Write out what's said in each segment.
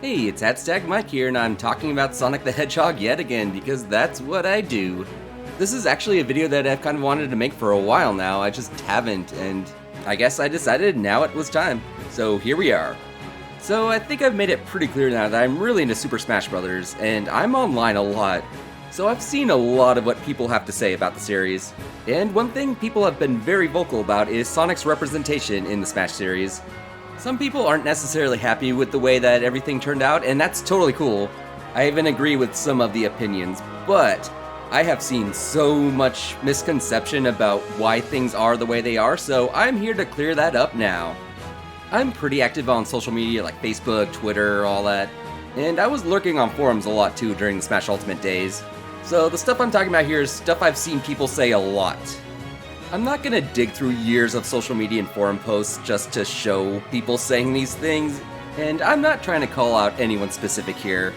Hey, it's Mike here, and I'm talking about Sonic the Hedgehog yet again, because that's what I do. This is actually a video that I've kind of wanted to make for a while now, I just haven't, and I guess I decided now it was time. So here we are. So I think I've made it pretty clear now that I'm really into Super Smash Bros., and I'm online a lot. So I've seen a lot of what people have to say about the series. And one thing people have been very vocal about is Sonic's representation in the Smash series. Some people aren't necessarily happy with the way that everything turned out, and that's totally cool. I even agree with some of the opinions, but I have seen so much misconception about why things are the way they are, so I'm here to clear that up now. I'm pretty active on social media like Facebook, Twitter, all that, and I was lurking on forums a lot too during the Smash Ultimate days. So the stuff I'm talking about here is stuff I've seen people say a lot. I'm not gonna dig through years of social media and forum posts just to show people saying these things, and I'm not trying to call out anyone specific here.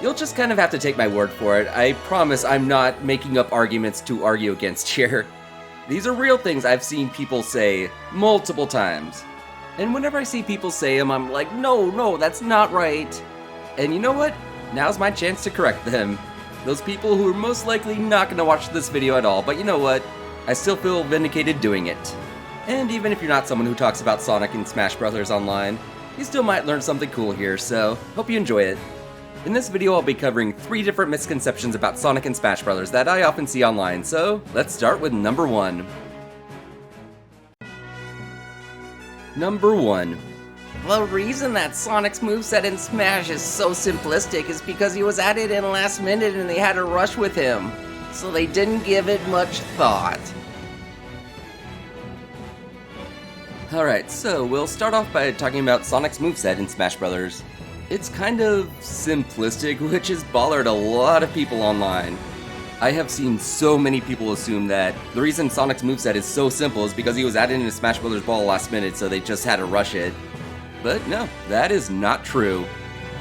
You'll just kind of have to take my word for it. I promise I'm not making up arguments to argue against here. These are real things I've seen people say multiple times. And whenever I see people say them, I'm like, no, that's not right. And you know what? Now's my chance to correct them. Those people who are most likely not gonna watch this video at all, but you know what? I still feel vindicated doing it. And even if you're not someone who talks about Sonic and Smash Bros. Online, you still might learn something cool here, so hope you enjoy it. In this video I'll be covering 3 different misconceptions about Sonic and Smash Bros. That I often see online, so let's start with number 1. Number 1. The reason that Sonic's moveset in Smash is so simplistic is because he was added in last minute and they had to rush with him. So they didn't give it much thought. Alright, so we'll start off by talking about Sonic's moveset in Smash Bros. It's kind of simplistic, which has bothered a lot of people online. I have seen so many people assume that the reason Sonic's moveset is so simple is because he was added into Smash Bros. Ball last minute, so they just had to rush it. But no, that is not true.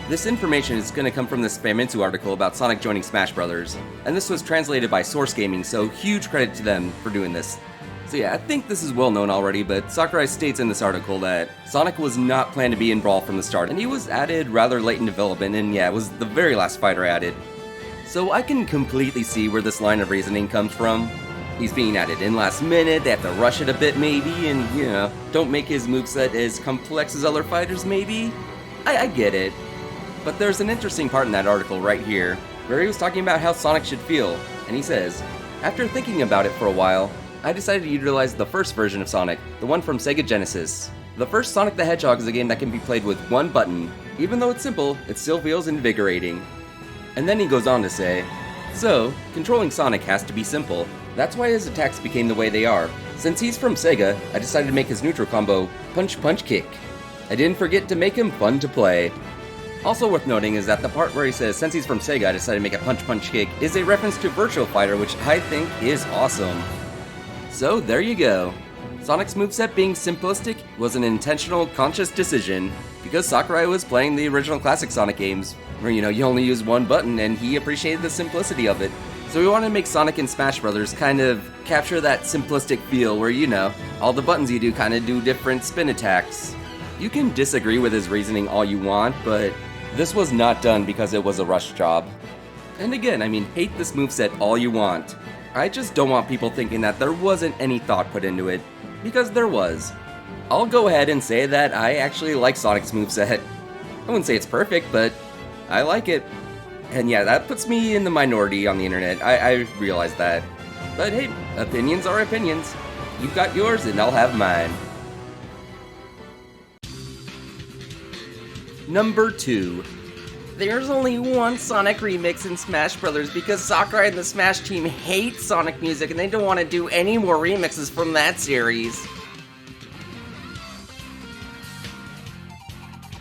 This information is going to come from this Famitsu article about Sonic joining Smash Bros., and this was translated by Source Gaming, so huge credit to them for doing this. So yeah, I think this is well known already, but Sakurai states in this article that Sonic was not planned to be in Brawl from the start, and he was added rather late in development, and yeah, it was the very last fighter added. So I can completely see where this line of reasoning comes from. He's being added in last minute, they have to rush it a bit maybe, and you know, don't make his moveset as complex as other fighters maybe? I get it. But there's an interesting part in that article right here, where he was talking about how Sonic should feel, and he says, "After thinking about it for a while, I decided to utilize the first version of Sonic, the one from Sega Genesis. The first Sonic the Hedgehog is a game that can be played with one button. Even though it's simple, it still feels invigorating." And then he goes on to say, "So, controlling Sonic has to be simple. That's why his attacks became the way they are. Since he's from Sega, I decided to make his neutral combo Punch Punch Kick. I didn't forget to make him fun to play." Also worth noting is that the part where he says, since he's from Sega, I decided to make a Punch Punch Kick, is a reference to Virtual Fighter, which I think is awesome. So there you go. Sonic's moveset being simplistic was an intentional, conscious decision, because Sakurai was playing the original classic Sonic games, where you only use one button, and he appreciated the simplicity of it. So we wanted to make Sonic and Smash Bros. Kind of capture that simplistic feel where, all the buttons you do kind of do different spin attacks. You can disagree with his reasoning all you want, but this was not done because it was a rush job. And again, hate this moveset all you want. I just don't want people thinking that there wasn't any thought put into it, because there was. I'll go ahead and say that I actually like Sonic's moveset. I wouldn't say it's perfect, but I like it. And yeah, that puts me in the minority on the internet, I realize that. But hey, opinions are opinions. You've got yours and I'll have mine. Number 2. There's only one Sonic remix in Smash Bros. Because Sakurai and the Smash team hate Sonic music and they don't want to do any more remixes from that series.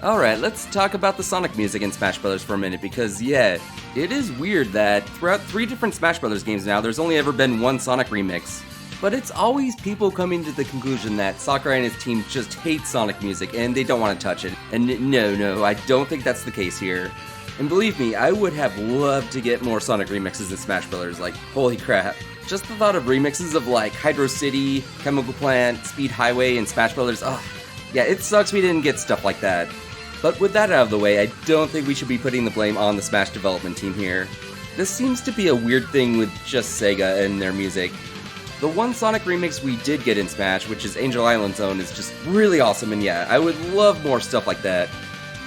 Alright, let's talk about the Sonic music in Smash Bros. For a minute, because yeah, it is weird that throughout 3 different Smash Bros. Games now, there's only ever been one Sonic remix. But it's always people coming to the conclusion that Sakurai and his team just hate Sonic music and they don't want to touch it. And no, I don't think that's the case here. And believe me, I would have loved to get more Sonic remixes in Smash Bros. Like, holy crap. Just the thought of remixes of like Hydro City, Chemical Plant, Speed Highway, and Smash Bros. Oh, yeah, it sucks we didn't get stuff like that. But with that out of the way, I don't think we should be putting the blame on the Smash development team here. This seems to be a weird thing with just Sega and their music. The one Sonic remix we did get in Smash, which is Angel Island Zone, is just really awesome, and yeah, I would love more stuff like that.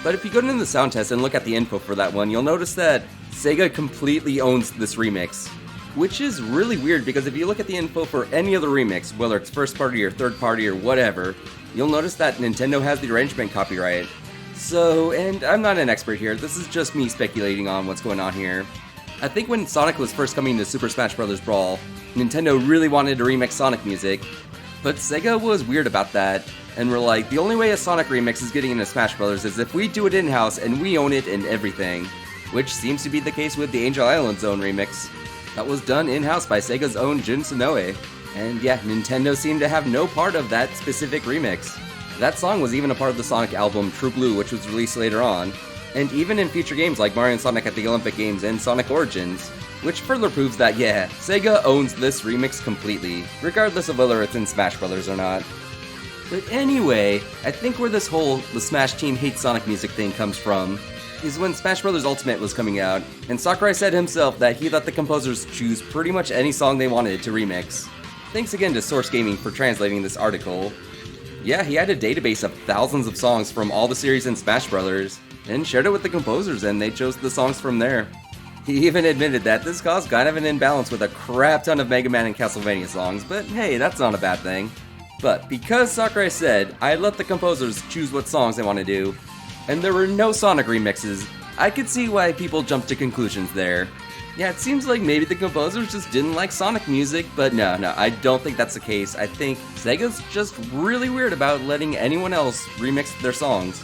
But if you go into the sound test and look at the info for that one, you'll notice that Sega completely owns this remix. Which is really weird because if you look at the info for any other remix, whether it's first party or third party or whatever, you'll notice that Nintendo has the arrangement copyright. So, and I'm not an expert here, this is just me speculating on what's going on here. I think when Sonic was first coming to Super Smash Bros. Brawl, Nintendo really wanted to remix Sonic music, but Sega was weird about that, and were like, the only way a Sonic remix is getting into Smash Bros. Is if we do it in-house and we own it and everything, which seems to be the case with the Angel Island Zone remix. That was done in-house by Sega's own Jun Sonoe, and yeah, Nintendo seemed to have no part of that specific remix. That song was even a part of the Sonic album True Blue, which was released later on, and even in future games like Mario and Sonic at the Olympic Games and Sonic Origins, which further proves that, yeah, Sega owns this remix completely, regardless of whether it's in Smash Bros. Or not. But anyway, I think where this whole the Smash team hates Sonic music thing comes from is when Smash Bros. Ultimate was coming out, and Sakurai said himself that he let the composers choose pretty much any song they wanted to remix. Thanks again to Source Gaming for translating this article. Yeah, he had a database of thousands of songs from all the series in Smash Bros. And shared it with the composers, and they chose the songs from there. He even admitted that this caused kind of an imbalance with a crap ton of Mega Man and Castlevania songs, but hey, that's not a bad thing. But because Sakurai said, I let the composers choose what songs they want to do, and there were no Sonic remixes, I could see why people jumped to conclusions there. Yeah, it seems like maybe the composers just didn't like Sonic music, but no, I don't think that's the case. I think Sega's just really weird about letting anyone else remix their songs.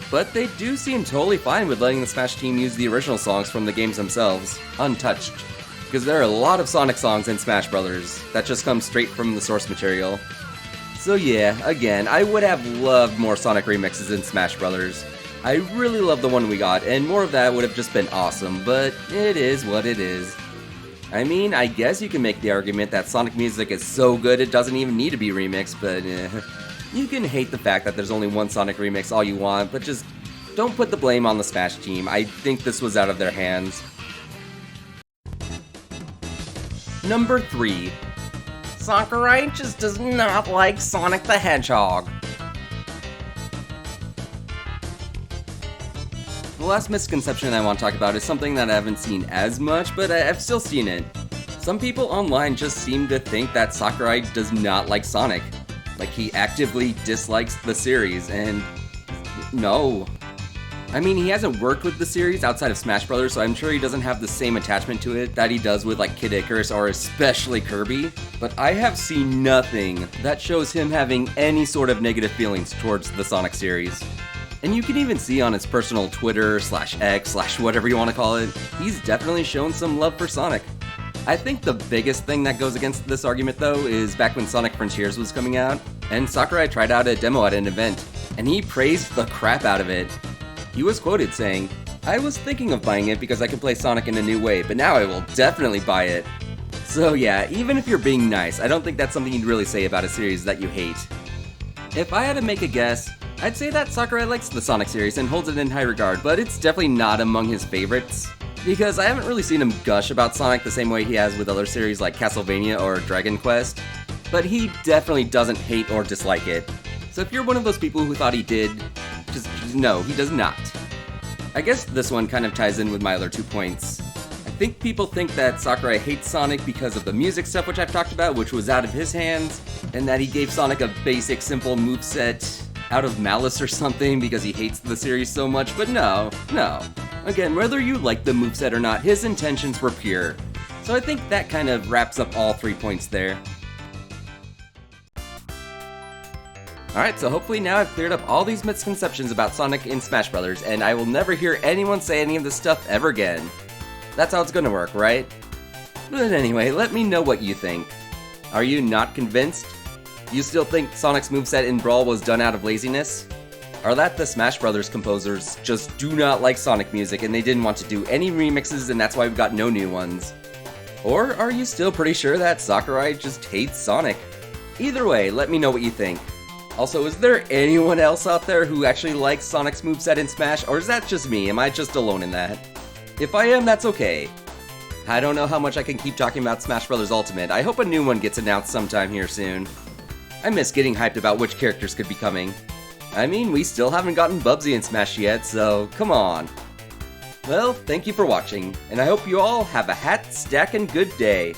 But they do seem totally fine with letting the Smash team use the original songs from the games themselves, untouched. Because there are a lot of Sonic songs in Smash Bros. That just come straight from the source material. So yeah, again, I would have loved more Sonic remixes in Smash Bros. I really love the one we got, and more of that would have just been awesome, but it is what it is. I mean, I guess you can make the argument that Sonic music is so good it doesn't even need to be remixed, but you can hate the fact that there's only one Sonic remix all you want, but just don't put the blame on the Smash team. I think this was out of their hands. Number 3. Sakurai just does not like Sonic the Hedgehog. The last misconception I want to talk about is something that I haven't seen as much, but I've still seen it. Some people online just seem to think that Sakurai does not like Sonic. Like he actively dislikes the series, and no. I mean, he hasn't worked with the series outside of Smash Bros., so I'm sure he doesn't have the same attachment to it that he does with like Kid Icarus or especially Kirby, but I have seen nothing that shows him having any sort of negative feelings towards the Sonic series. And you can even see on his personal Twitter/X/ whatever you want to call it, he's definitely shown some love for Sonic. I think the biggest thing that goes against this argument though is back when Sonic Frontiers was coming out, and Sakurai tried out a demo at an event, and he praised the crap out of it. He was quoted saying, I was thinking of buying it because I could play Sonic in a new way, but now I will definitely buy it. So yeah, even if you're being nice, I don't think that's something you'd really say about a series that you hate. If I had to make a guess, I'd say that Sakurai likes the Sonic series and holds it in high regard, but it's definitely not among his favorites. Because I haven't really seen him gush about Sonic the same way he has with other series like Castlevania or Dragon Quest, but he definitely doesn't hate or dislike it. So if you're one of those people who thought he did, just no, he does not. I guess this one kind of ties in with my other 2 points. I think people think that Sakurai hates Sonic because of the music stuff which I've talked about, which was out of his hands, and that he gave Sonic a basic, simple moveset out of malice or something because he hates the series so much, but no. Again, whether you like the moveset or not, his intentions were pure. So I think that kind of wraps up all 3 points there. Alright, so hopefully now I've cleared up all these misconceptions about Sonic in Smash Bros., and I will never hear anyone say any of this stuff ever again. That's how it's gonna work, right? But anyway, let me know what you think. Are you not convinced? You still think Sonic's moveset in Brawl was done out of laziness? Or that the Smash Bros. Composers just do not like Sonic music and they didn't want to do any remixes and that's why we've got no new ones? Or are you still pretty sure that Sakurai just hates Sonic? Either way, let me know what you think. Also, is there anyone else out there who actually likes Sonic's moveset in Smash, or is that just me? Am I just alone in that? If I am, that's okay. I don't know how much I can keep talking about Smash Bros. Ultimate. I hope a new one gets announced sometime here soon. I miss getting hyped about which characters could be coming. I mean, we still haven't gotten Bubsy in Smash yet, so come on. Well, thank you for watching, and I hope you all have a hat-stackin' good day.